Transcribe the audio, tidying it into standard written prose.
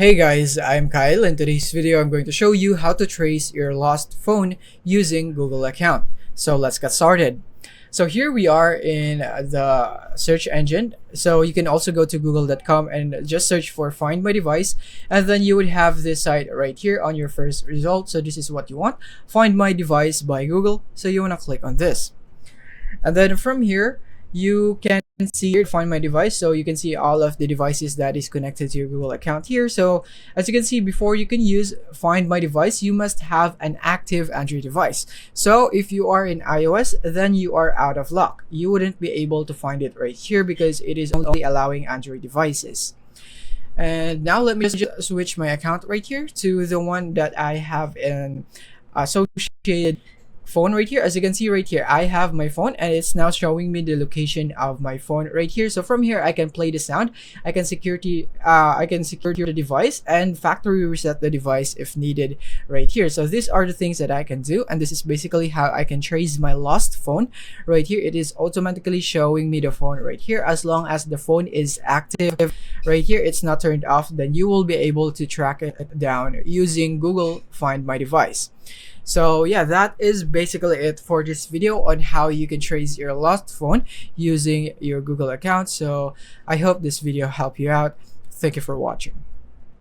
Hey guys, I'm Kyle. In today's video, I'm going to show you how to trace your lost phone using Google account. So let's get started. So here we are in the search engine. So you can also go to google.com and just search for Find My Device. And then you would have this site right here on your first result. So this is what you want. Find My Device by Google. So you want to click on this. And then from here, you can see here Find My Device. So you can see all of the devices that is connected to your Google account here. So as you can see, before you can use Find My Device, you must have an active Android device. So if you are in iOS, then you are out of luck. You wouldn't be able to find it right here because it is only allowing Android devices. And now let me just switch my account right here to the one that I have in associated phone right here. As you can see right here, I have my phone and it's now showing me the location of my phone right here. So from here, I can play the sound. I can secure the device and factory reset the device if needed right here. So these are the things that I can do, and this is basically how I can trace my lost phone right here. It is automatically showing me the phone right here. As long as the phone is active right here, it's not turned off, then you will be able to track it down using Google Find My Device. So yeah, that is basically it for this video on how you can trace your lost phone using your Google account. So I hope this video helped you out. Thank you for watching.